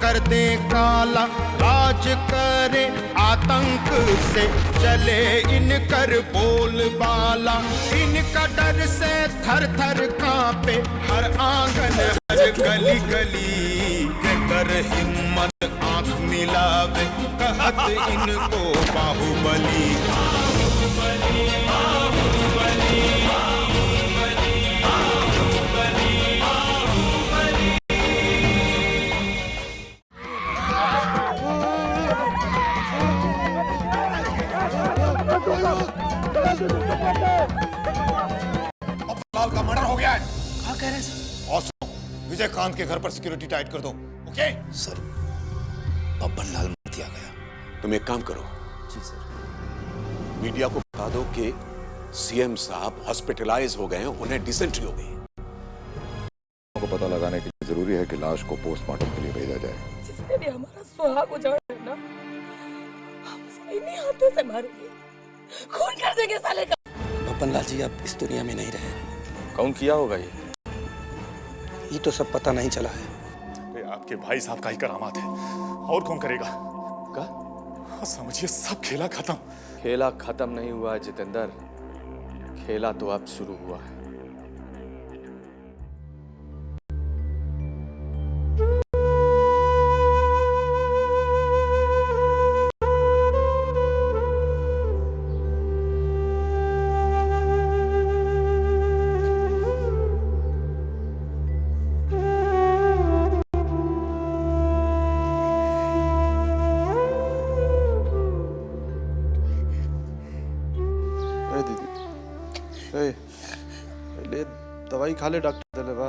कर दे काला, राज करे आतंक से चले इनकर बोलबाला। इनका डर से थर थर कांपे हर आंगन हर गली गली। कर हिम्मत आंख मिलावे कहत इनको बाहुबली। बाहुबली बाहुबली बाहुबली बाहुबली बाहुबली। लाल का मर्डर हो गया है। क्या कह रहे हैं सर? और सुनो, विजयकांत के घर पर सिक्योरिटी टाइट कर दो। ओके सर, बब्बन लाल मार दिया गया। तुम एक काम करो, जी सर। मीडिया को बता दो कि सीएम साहब हॉस्पिटलाइज हो गए हैं, उन्हें डिसेंट्री हो गई। को पता लगाने के लिए जरूरी है कि लाश को पोस्टमार्टम के लिए भेजा जाए। जिसने भी हमारा सुहाग उजाड़ा है ना, हम उसे इन्हीं हाथों से मारेंगे, खून कर देंगे साले का। बब्बन लाल जी अब इस दुनिया में नहीं रहे। कौन किया होगा ये तो सब पता नहीं चला है। आपके भाई साहब का ही करामात है, और कौन करेगा? का? समझिए सब खेला खत्म। खेला खत्म नहीं हुआ है जितेंद्र, खेला तो अब शुरू हुआ है। ले दवाई खा ले, डॉक्टर दे बा,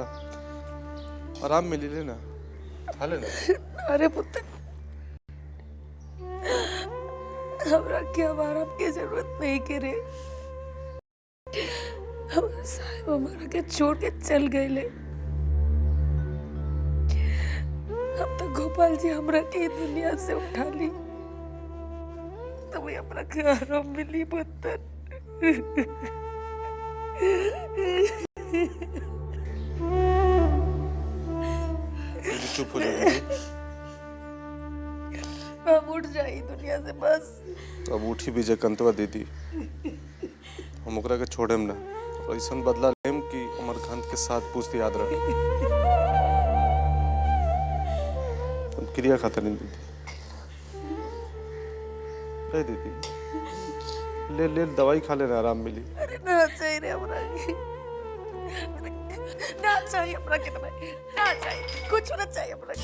आराम मिली ले ना, खा ले ना। अरे पुत्र, हमरा के आराम की जरूरत नहीं करे। हमारे साहब हमारा के छोड़ के चल गए ले। अब तक गोपाल जी हमरा के दुनिया से उठा ली, तभी हमरा के आराम मिली पुत्र। चुप हो जाइए। हम उठ जाई दुनिया से बस। अब उठी भी जयकांतवा दीदी, हम ओकरा के छोड़ेम ना, और ऐसा बदला लेम कि अमरकांत के साथ पूछते याद रख। हम क्रिया खातिर नहीं दीदी। ए दीदी, ले ले दवाई खा लेना, आराम मिली। अरे ना चाहिए रे हमरा के, ना चाहिए हमरा के दवाई, ना चाहिए, कुछ ना चाहिए हमरा के।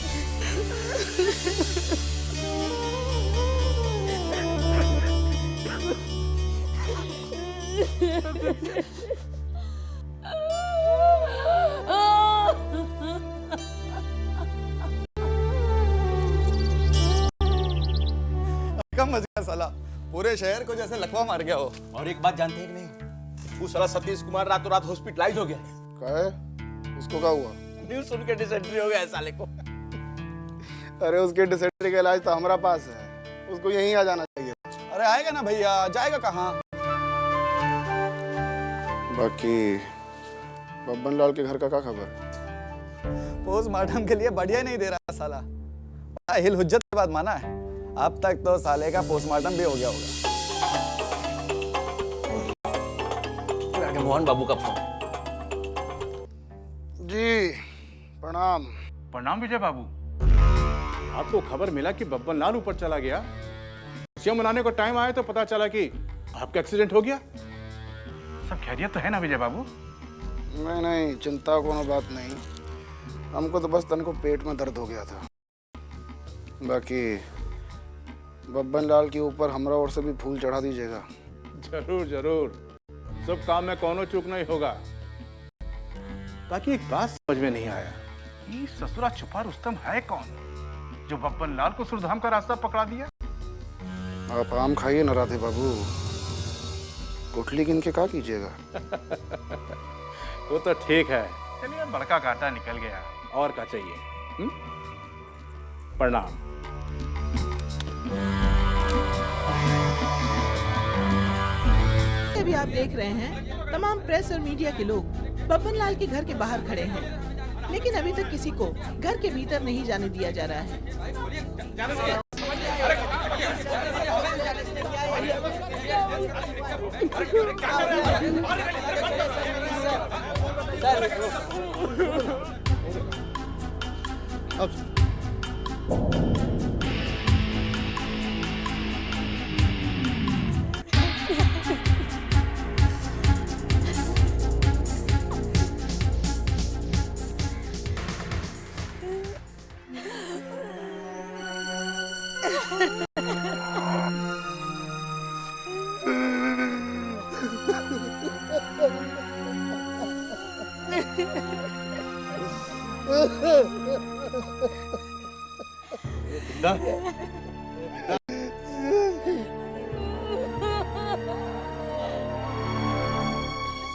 कम मजा साला, पूरे शहर को जैसे लकवा मार गया हो। और एक बात जानते हैं कि नहीं, वो साला सतीश कुमार रातों रात हॉस्पिटलाइज हो गया। क्या है? इसको क्या हुआ? न्यूज़ सुन के डिसेंट्री हो गया है साले को। अरे उसके डिसेंट्री का इलाज तो हमारा पास है, उसको यहीं आ जाना चाहिए। अरे आएगा ना भैया, जाएगा कहाँ? बाकी बब्बन लाल के घर का क्या खबर? पोस्टमार्टम के लिए बढ़िया नहीं दे रहा साला, हिल हुज्जत के बाद माना है। अब तक तो साले का पोस्टमार्टम भी हो गया होगा। मोहन बाबू का फोन। जी प्रणाम। प्रणाम विजय बाबू। आपको खबर मिला कि बब्बन लाल ऊपर चला गया, खुशियां मनाने को टाइम आया तो पता चला कि आपका एक्सीडेंट हो गया। सब खैरियत तो है ना विजय बाबू? नहीं, चिंता कोनो बात नहीं, हमको तो बस तन को पेट में दर्द हो गया था। बाकी बब्बन लाल के ऊपर हमरा ओर से भी फूल चढ़ा दीजिएगा। जरूर जरूर, सब काम में कोनो चूक नहीं होगा। बाकी एक बात समझ में नहीं आया, ये ससुरा छुपा रुस्तम है कौन जो बब्बन लाल को सुरधाम का रास्ता पकड़ा दिया? आप आम खाइए ना राधे बाबू, गुठली गिन के क्या कीजिएगा। वो तो ठीक है, चलिए बड़का घाटा निकल गया, और क्या चाहिए। प्रणाम। भी आप देख रहे हैं, तमाम प्रेस और मीडिया के लोग बब्बन लाल के घर के बाहर खड़े हैं। लेकिन अभी तक किसी को घर के भीतर नहीं जाने दिया जा रहा है।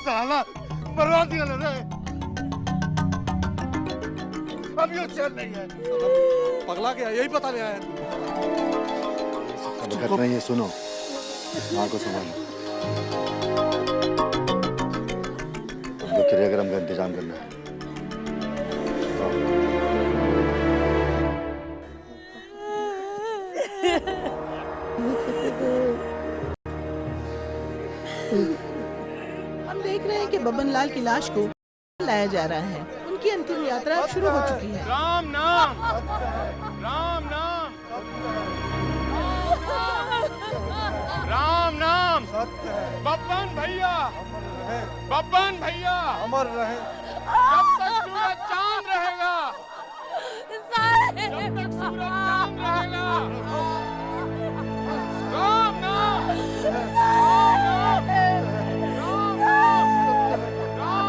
साला बर्बाद कर रे। अब ये चल नहीं है। पगला गया, यही पता नहीं आया। अब घटना ये सुनो, माँ को संभालो। तो क्रियाक्रम का इंतजाम करना है। हम देख रहे हैं कि बब्बन लाल की लाश को लाया जा रहा है। उनकी अंतिम यात्रा अब शुरू हो चुकी है। राम नाम, राम नाम, राम नाम। बब्बन भैया, बब्बन भैया अमर रहे। जब तक सूरज चांद रहेगा, जब तक सूरज चांद रहेगा। राम नाम, राम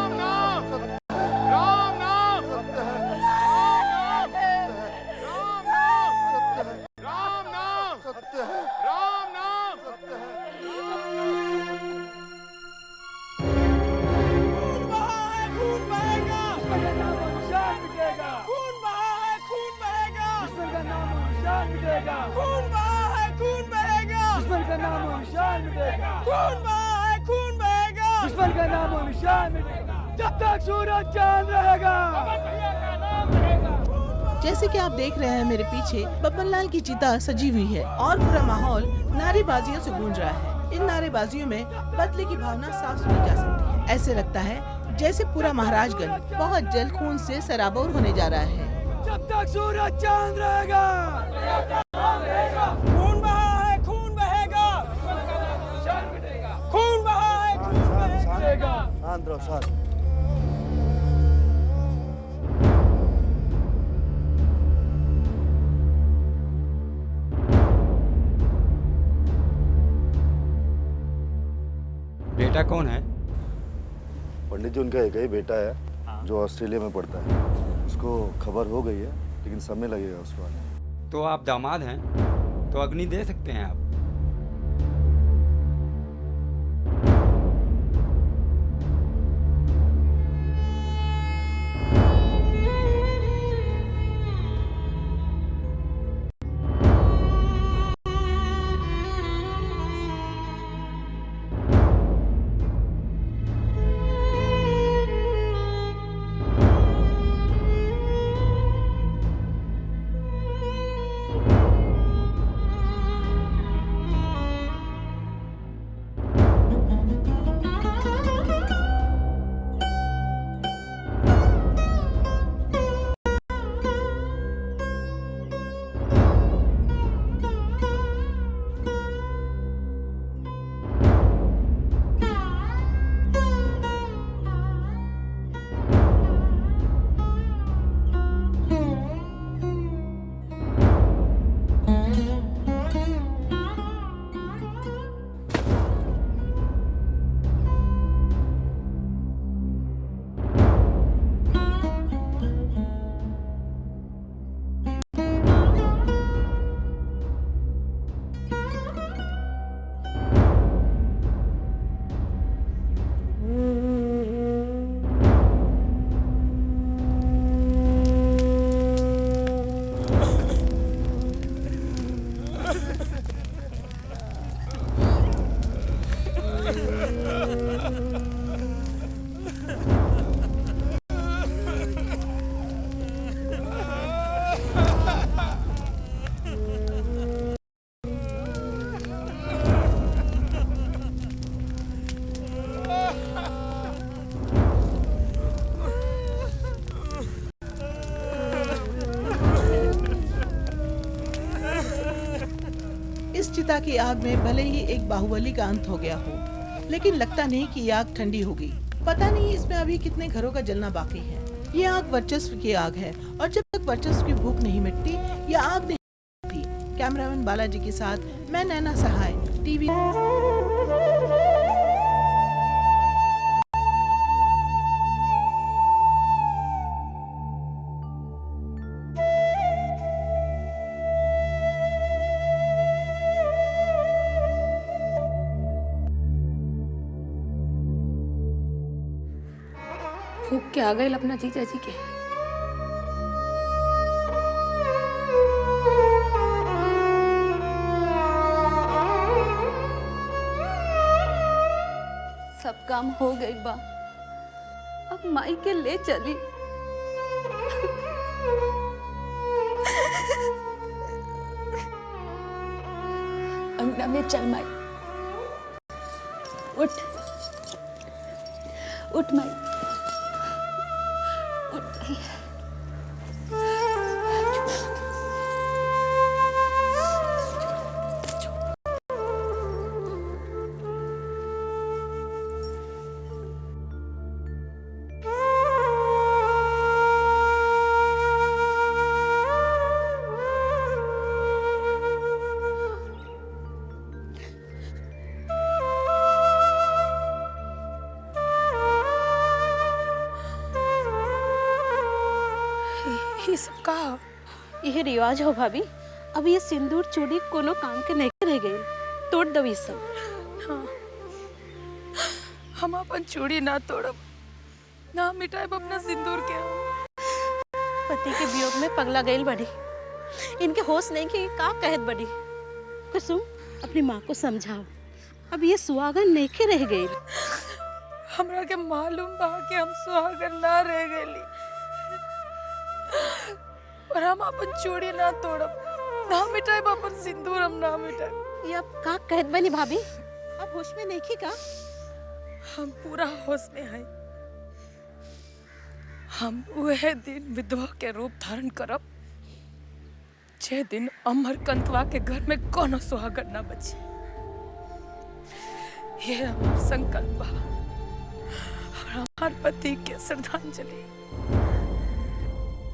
नाम, राम नाम, राम नाम, राम नाम, राम नाम। खून बहेगा, निशान मिटेगा। खून बहा है, खून बहेगा। दुश्मन का नाम और निशान मिटेगा। खून बहा है, खून बहेगा। दुश्मन का नाम और निशान मिटेगा। खून बहा है, खून बहेगा। दुश्मन का नाम और निशान मिटेगा। जब तक सूरज चांद रहेगा। जैसे कि आप देख रहे हैं मेरे पीछे बब्बन लाल की चिता सजी हुई है और पूरा माहौल नारेबाजियों से गूंज रहा है। इन नारेबाजियों में बदले की भावना साफ सुनी जा सकती है। ऐसे लगता है जैसे पूरा महाराजगंज बहुत जल्द खून से सराबोर होने जा रहा है। जब तक सूरज चांद रहेगा। खून बहा है, खून बहेगा। खून बहा है, खून बहेगा। शांत रहो, शांत। बेटा कौन है? पंडित जी, उनका एक ही बेटा है जो ऑस्ट्रेलिया में पढ़ता है। उसको खबर हो गई है, लेकिन समय लगेगा उसको आने। तो आप दामाद हैं, तो अग्नि दे सकते हैं आप। चिता की आग में भले ही एक बाहुबली का अंत हो गया हो, लेकिन लगता नहीं कि ये आग ठंडी हो गई। पता नहीं इसमें अभी कितने घरों का जलना बाकी है। ये आग वर्चस्व की आग है और जब तक वर्चस्व की भूख नहीं मिटती ये आग नहीं मिटती। कैमरामैन बालाजी के साथ मैं नैना सहाय, टीवी। फूक के आ गए अपना जीजा जी के। सब काम हो गई बा, अब माई के ले चली। अंगना में चल माई, उठ उठ माई, उठ। ये सब का यह रिवाज हो भाभी। अब ये सिंदूर चूड़ी कोनो काम के नहीं रह गई, तोड़ दो ये सब। हाँ, हम अपन चूड़ी ना तोड़ब, ना मिटाएब अपना सिंदूर के। पति के वियोग में पगला गई बड़ी, इनके होश नहीं कि का कहत बड़ी। कुसुम अपनी माँ को समझाओ, अब ये सुहागन नहीं के रह गई। हमरा के मालूम बा कि हम सुहागन ना रह गईली, पर हम अपन चूड़ी ना तोड़ब, ना मिटाएब अपन सिंदूर, हम ना मिटाएब। ये अब का कहत बनी भाभी, अब होश में नहीं का? हम पूरा होश में हैं। हम वह दिन विधवा के रूप धारण करब जे दिन अमरकंतवा के घर में कोनो सुहागन ना बची। ये हमार संकल्प बा और हमार पति के श्रद्धांजलि।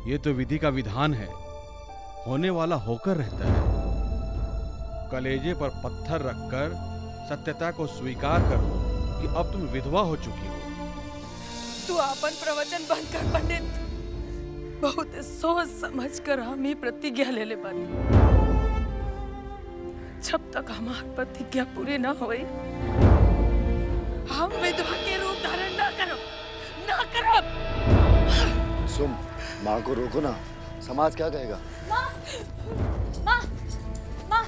ये तो विधि का विधान है, होने वाला होकर रहता है। कलेजे पर पत्थर रखकर सत्यता को स्वीकार करो कि अब तुम विधवा हो चुकी हो। तू अपन प्रवचन बंद कर पंडित। बहुत सोच समझ कर हम ही प्रतिज्ञा ले ले बानी। जब तक हमार प्रतिज्ञा पूरी ना होई, हम विधवा के रूप धारण ना करब। सुन, माँ को रोको ना, समाज क्या कहेगा? माँ, माँ, माँ,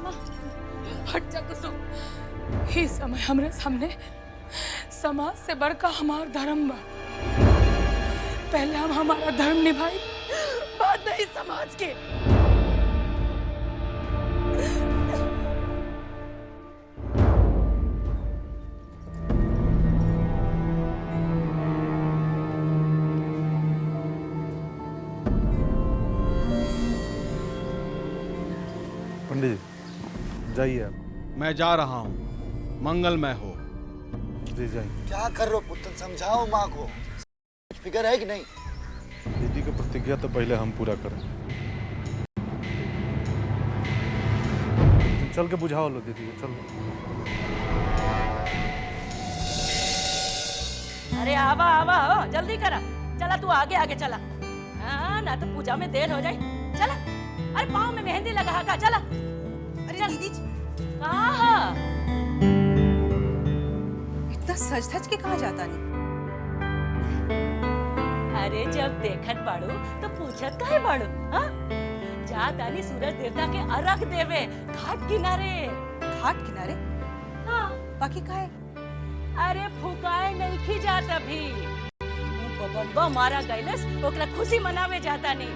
माँ। हट जा कुसुम। ये समय हमरे सामने समाज से बढ़कर हमार धर्म बा। पहले हम हमारा धर्म निभाई, बाद नहीं समाज के। पंडित जी जाइए आप। मैं जा रहा हूँ, मंगलमय हो। जी जाइए। क्या कर रहे हो पुत्र, समझाओ माँ को। फिक्र है कि नहीं? दीदी की प्रतिज्ञा तो पहले हम पूरा करें। चल के बुझाओ लो दीदी को, चलो। अरे आवा आवा हो, जल्दी करा। चला तू आगे आगे चला। हाँ, ना तो पूजा में देर हो जाए। चला। अरे पाँव में मेहंदी लगा का, चला। अरे दीदी कहाँ? इतना सज धज के कहाँ जाता नहीं? अरे जब देखत बाड़ू तो पूछत काहे बाड़ू? हाँ? जा दानी सूरज देवता के अर्घ देवे घाट किनारे। घाट किनारे? हाँ। बाकी काहे? अरे फुकाए नहीं खी जाता भी। बबनबा मारा गैलस, ओकरा खुशी मनावे जाता नहीं।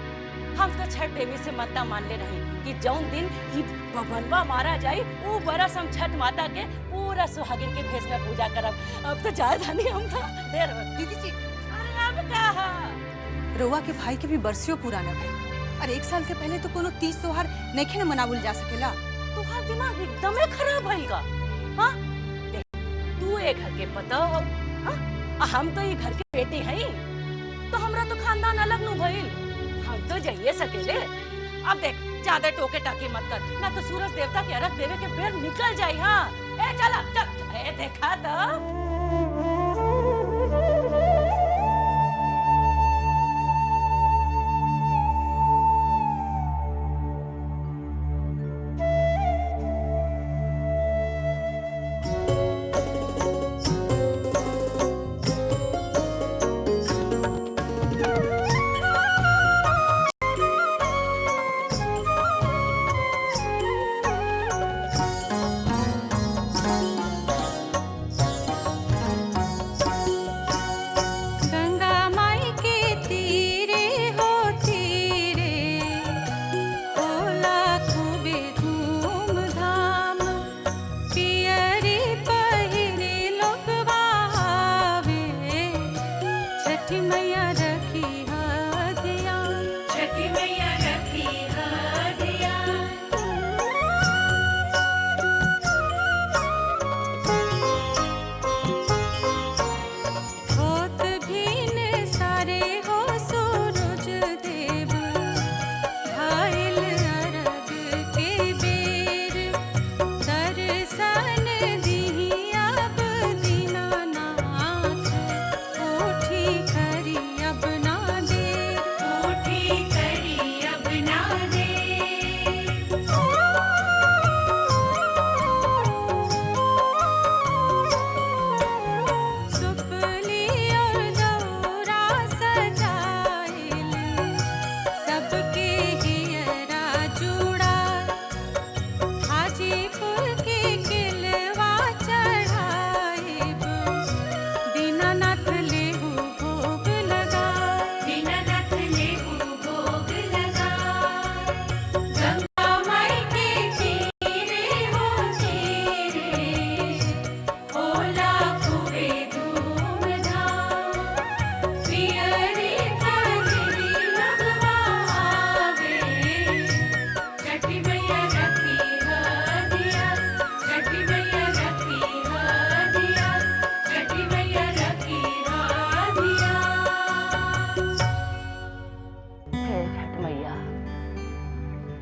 हम तो छठ देवी से मत्ता मान ले रही कि जौन दिन ई बबनबा मारा जाए वो बरस हम छठ माता के पूरा सुहागिन के भेष में पूजा करब। अब तो जाए धानी हम तो देर हो। दीदी जी, अरे अब कहा? रोवा के भाई के भी बरसियों पूरा न भइल और 1 साल के पहले तो कोनो तीज त्योहार नइखे न मनावल जा सकेला। तुम्हारा दिमाग एकदम खराब भइल का। हाँ देख, तू एक घर के पता हो, हाँ? हम तो ये घर के बेटी हई, तो हमरा तो खानदान अलग नु भइल। हम तो जाइए सकेले। अब देख, ज्यादा टोके टाकी मत कर, ना तो सूरज देवता के अर्घ देवे के बेर निकल जाई। हाँ ए चला चल, ए देखा तो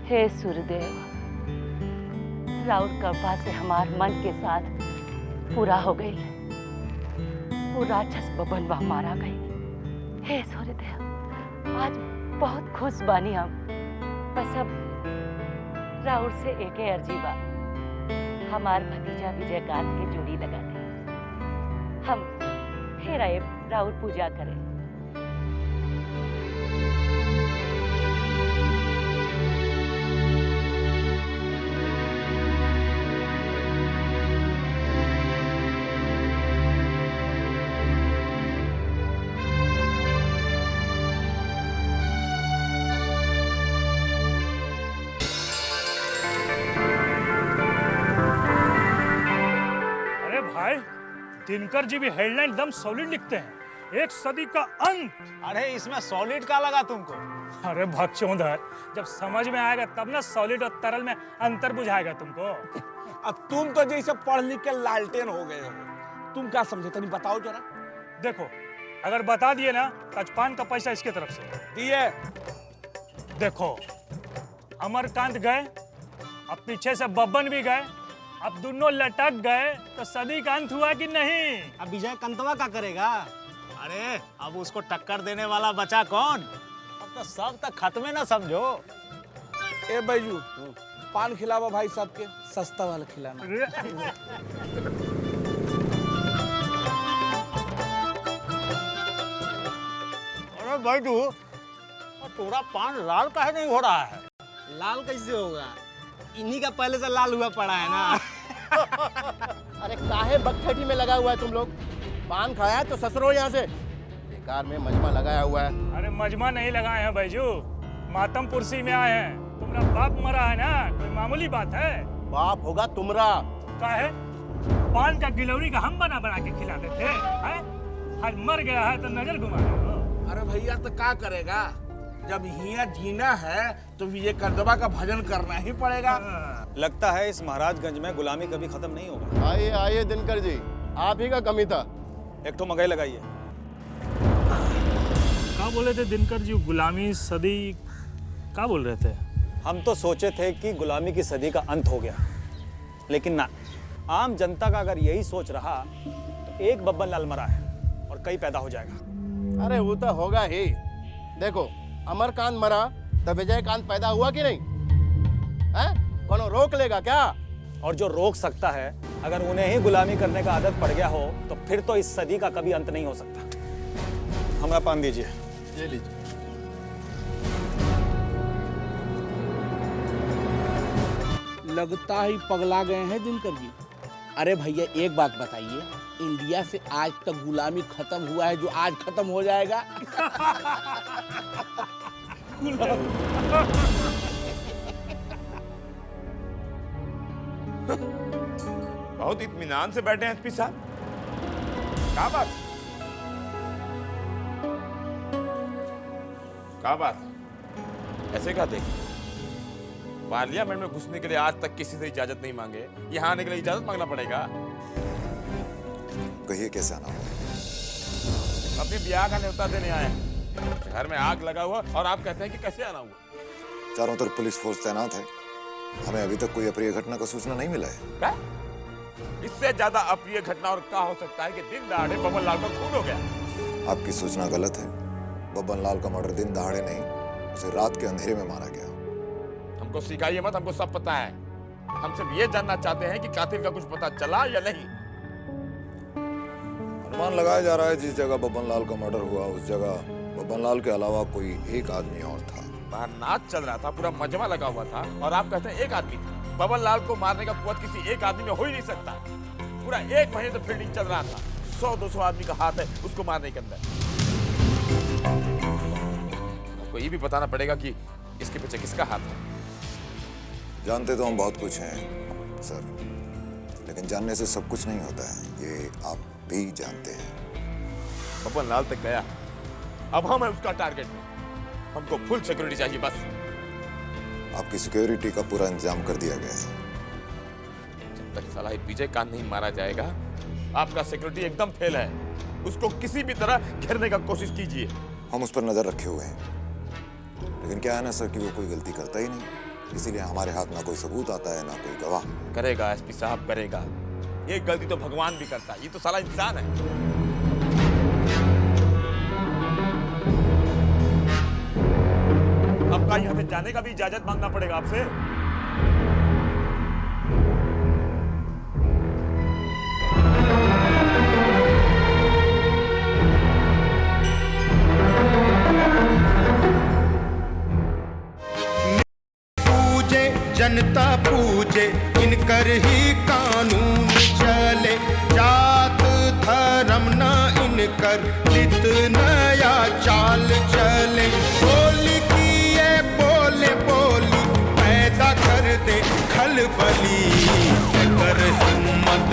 हे सूर्यदेव, राउर कृपा से हमार मन के साथ पूरा हो गई। वो राक्षस बबनवा मारा गई। हे सूर्यदेव, आज बहुत खुश बानी हम। बस अब राउर से एक अर्जी बा, हमार भतीजा विजयकांत के जोड़ी लगा दे। हम फिर आए राउर पूजा करें। भाई, दिनकर जी भी हेडलाइन एकदम सॉलिड लिखते हैं, 1 सदी का अंत। अरे इसमें सॉलिड का लगा तुमको? अरे भगचोदर, जब समझ में आएगा तब ना सॉलिड और तरल में अंतर बुझाएगा तुमको। अब तुम तो जैसे पढ़ लिख के लालटेन हो गए हो, तुम क्या समझे तनी बताओ जरा। देखो, अगर बता दिए ना, कचपान का पैसा इसके तरफ से दिए। देखो, अमरकांत गए, अब पीछे से बब्बन भी गए, अब दोनों लटक गए, तो सदी का अंत हुआ कि नहीं? अब विजय कंतवा क्या करेगा? अरे अब उसको टक्कर देने वाला बचा कौन? अब तो सब तक खत्म ना समझो। ए बैजू, पान खिलावा भाई साहब के, सस्ता वाला खिलाना। अरे बैजू, तोरा पान लाल काहे नहीं हो रहा है? लाल कैसे होगा? इन्हीं का पहले से लाल हुआ पड़ा है ना। अरे काहे बकथटी में लगा हुआ है तुम लोग? पान खाया तो ससुरो यहाँ से। बेकार में मजमा लगाया हुआ है। अरे मजमा नहीं लगाए हैं बैजू, मातम पुरसी में आए हैं। तुम्हारा बाप मरा है ना, कोई मामूली बात है? बाप होगा तुमरा। काहे? पान का गिलौरी का हम बना बना के खिलाते थे। आज मर गया है तो नजर घुमा रहे हो। अरे भैया तो क्या करेगा, जब यहाँ जीना है तो विजय करदबा का भजन करना ही पड़ेगा। लगता है इस महाराजगंज में गुलामी कभी खत्म नहीं होगा। आइए आइए दिनकर जी, आप ही का कमी था। एक तो मगई लगाइए। क्या बोले थे दिनकर जी? गुलामी सदी क्या बोल रहे थे? हम तो सोचे थे कि गुलामी की सदी का अंत हो गया, लेकिन ना, आम जनता का अगर यही सोच रहा तो एक बब्बन लाल मरा है और कई पैदा हो जाएगा। अरे वो तो होगा ही। देखो, अमरकांत मरा तो विजयकांत पैदा हुआ कि नहीं? हैं? कौन रोक लेगा क्या? और जो रोक सकता है, अगर उन्हें ही गुलामी करने का आदत पड़ गया हो तो फिर तो इस सदी का कभी अंत नहीं हो सकता। हमारा पान दीजिए। ये लीजिए। लगता ही पगला गए हैं दिनकर जी। अरे भैया एक बात बताइए, इंडिया से आज तक गुलामी खत्म हुआ है जो आज खत्म हो जाएगा? बहुत इत्मीनान से बैठे हैं एसपी साहब। क्या बात? क्या बात? ऐसे क्या देख? पार्लियामेंट में घुसने के लिए आज तक किसी से इजाजत नहीं मांगे, यहाँ आने के लिए इजाजत मांगना पड़ेगा। कहिए कैसे आना होगा? अपनी ब्याह का न्योता देने आए हैं। घर में आग लगा हुआ और आप कहते हैं कि कैसे आना हुआ? चारों तरफ पुलिस फोर्स तैनात है, हमें अभी तक कोई अप्रिय घटना का सूचना नहीं मिला है। क्या? इससे ज्यादा अप्रिय घटना और क्या हो सकता है कि दिन दहाड़े बबन लाल का खून हो गया? आपकी सूचना गलत है। बब्बन लाल का मर्डर दिन दहाड़े नहीं, उसे रात के अंधेरे में मारा गया। हमको सिखाइए मत, हमको सब पता है। हम सिर्फ ये जानना चाहते हैं कि कातिल का कुछ पता चला या नहीं। अनुमान लगाया जा रहा है जिस जगह बब्बन लाल का मर्डर हुआ उस जगह बब्बन लाल के अलावा कोई एक आदमी और था। बाहर नाच चल रहा था, पूरा मजमा लगा हुआ था और आप कहते हैं एक आदमी था। बबन लाल को मारने का कुवत किसी एक आदमी में हो ही नहीं सकता। पूरा एक महीने तो फील्डिंग चल रहा था। 100-200 आदमी का हाथ है उसको मारने के अंदर। आपको ये भी बताना पड़ेगा कि इसके पीछे किसका हाथ है। जानते तो हम बहुत कुछ हैं सर, लेकिन जानने से सब कुछ नहीं होता है, ये आप भी जानते हैं। बबन लाल तक गया, अब हम है उसका टारगेट। हमको फुल सिक्योरिटी चाहिए बस। आपकी सिक्योरिटी का पूरा इंतजाम कर दिया गया है। जब तक साला विजयकांत नहीं मारा जाएगा, आपका सिक्योरिटी एकदम फेल है। उसको किसी भी तरह घेरने का कोशिश कीजिए। हम उस पर नजर रखे हुए हैं, लेकिन क्या है ना सर कि वो कोई गलती करता ही नहीं, इसीलिए हमारे हाथ ना कोई सबूत आता है ना कोई गवाह। करेगा एसपी साहब, करेगा। ये गलती तो भगवान भी करता है, ये तो साला इंसान है। आपका यहाँ से जाने का भी इजाजत मांगना पड़ेगा आपसे। पूजे जनता पूजे, इनकर ही कानून चले। जात धर्म न इनकर नित नया चाल चले। बोली किए बोले बोली पैदा कर दे खलबली, कर हिम्मत